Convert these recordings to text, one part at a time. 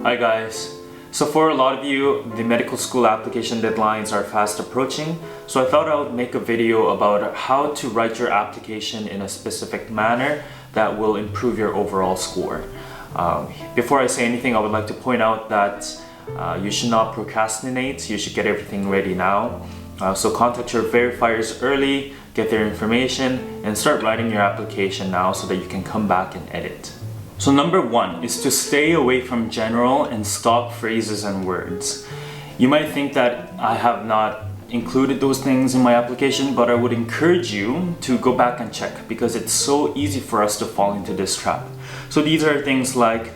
Hi guys. So for a lot of you, the medical school application deadlines are fast approaching. So I thought I would make a video about how to write your application in a specific manner that will improve your overall score. Before I say anything, I would like to point out that you should not procrastinate. You should get everything ready now. So contact your verifiers early, get their information, and start writing your application now so that you can come back and edit. So number one is to stay away from general and stock phrases and words. You might think that I have not included those things in my application, but I would encourage you to go back and check because it's so easy for us to fall into this trap. So these are things like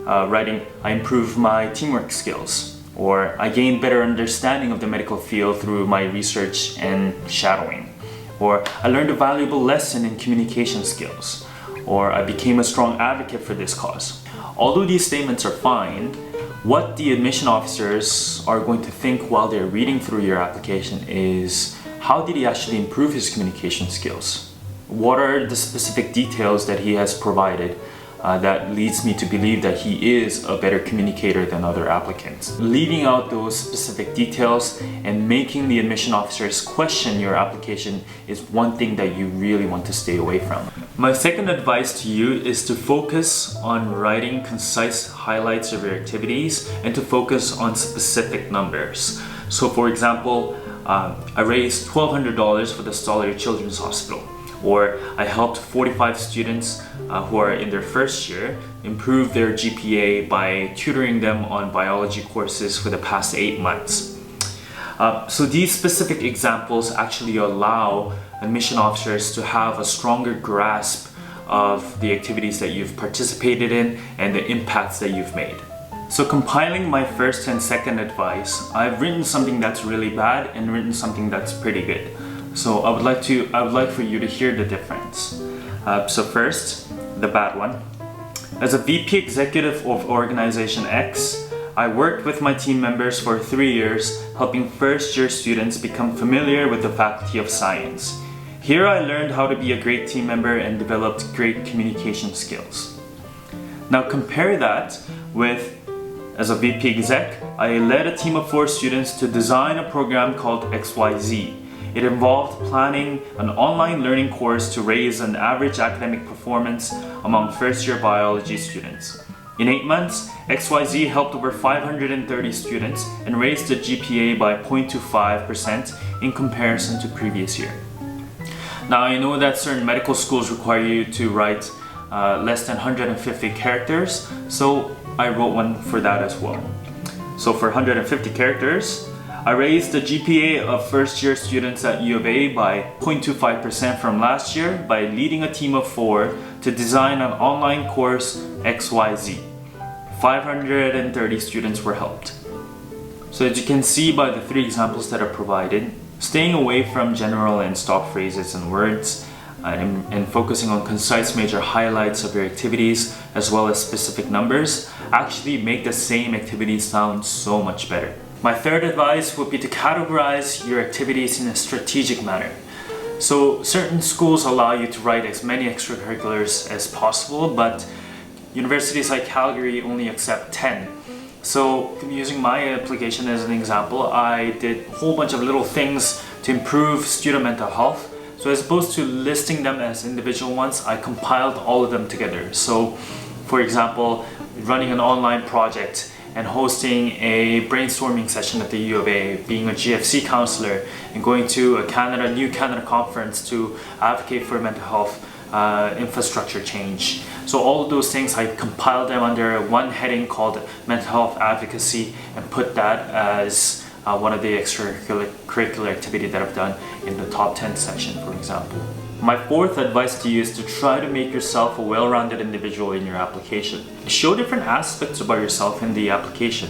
writing, I improved my teamwork skills, or I gained better understanding of the medical field through my research and shadowing, or I learned a valuable lesson in communication skills, or I became a strong advocate for this cause. Although these statements are fine, what the admission officers are going to think while they're reading through your application is, how did he actually improve his communication skills? What are the specific details that he has provided that leads me to believe that he is a better communicator than other applicants? Leaving out those specific details and making the admission officers question your application is one thing that you really want to stay away from. My second advice to you is to focus on writing concise highlights of your activities and to focus on specific numbers. So for example, I raised $1,200 for the Stollery Children's Hospital, or I helped 45 students who are in their first year improve their GPA by tutoring them on biology courses for the past 8 months. So these specific examples actually allow admission officers to have a stronger grasp of the activities that you've participated in and the impacts that you've made. So compiling my first and second advice, I've written something that's really bad and written something that's pretty good. So I would like for you to hear the difference. So first, the bad one. As a VP executive of Organization X, I worked with my team members for 3 years, helping first-year students become familiar with the Faculty of Science. Here I learned how to be a great team member and developed great communication skills. Now compare that with, as a VP exec, I led a team of 4 students to design a program called XYZ. It involved planning an online learning course to raise an average academic performance among first-year biology students. In 8 months, XYZ helped over 530 students and raised the GPA by 0.25% in comparison to previous year. Now I know that certain medical schools require you to write less than 150 characters, so I wrote one for that as well. So for 150 characters, I raised the GPA of first-year students at U of A by 0.25% from last year by leading a team of 4 to design an online course XYZ. 530 students were helped. So as you can see by the 3 examples that are provided, staying away from general and stock phrases and words and focusing on concise major highlights of your activities as well as specific numbers actually make the same activities sound so much better. My third advice would be to categorize your activities in a strategic manner. So certain schools allow you to write as many extracurriculars as possible, but universities like Calgary only accept 10. So using my application as an example, I did a whole bunch of little things to improve student mental health. So as opposed to listing them as individual ones, I compiled all of them together. So for example, running an online project and hosting a brainstorming session at the U of A, being a GFC counselor, and going to a New Canada conference to advocate for mental health infrastructure change. So all of those things, I compiled them under one heading called mental health advocacy and put that as one of the extracurricular activity that I've done in the top 10 section, for example. My fourth advice to you is to try to make yourself a well-rounded individual in your application. Show different aspects about yourself in the application.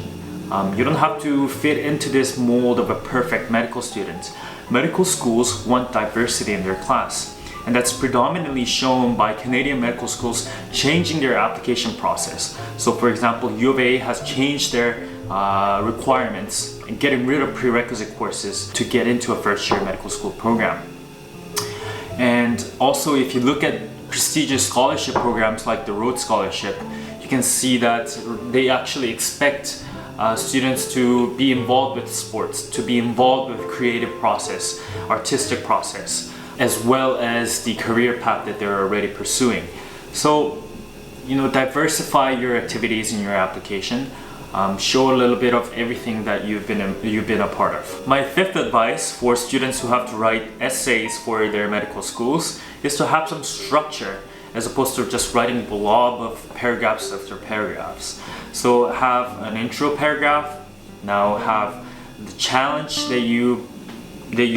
You don't have to fit into this mold of a perfect medical student. Medical schools want diversity in their class, and that's predominantly shown by Canadian medical schools changing their application process. So for example, U of A has changed their requirements and getting rid of prerequisite courses to get into a first-year medical school program. And also, if you look at prestigious scholarship programs like the Rhodes Scholarship, you you can see that they actually expect students to be involved with sports, to be involved with creative process, artistic process, as well as the career path that they're already pursuing. So, diversify your activities in your application. Show a little bit of everything that you've been a part of. My fifth advice for students who have to write essays for their medical schools is to have some structure, as opposed to just writing a blob of paragraphs after paragraphs. So have an intro paragraph, now have the challenge that you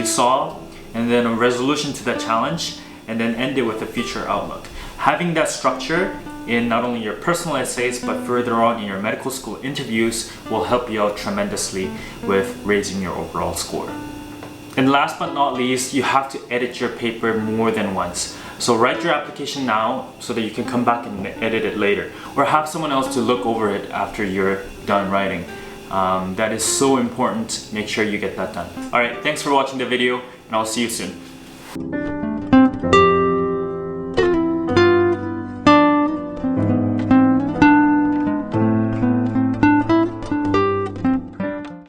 saw, and then a resolution to that challenge, and then end it with a future outlook. Having that structure in not only your personal essays but further on in your medical school interviews will help you out tremendously with raising your overall score. And last but not least, you have to edit your paper more than once. So write your application now so that you can come back and edit it later, or have someone else to look over it after you're done writing. That is so important. Make sure you get that done. Alright, thanks for watching the video, and I'll see you soon.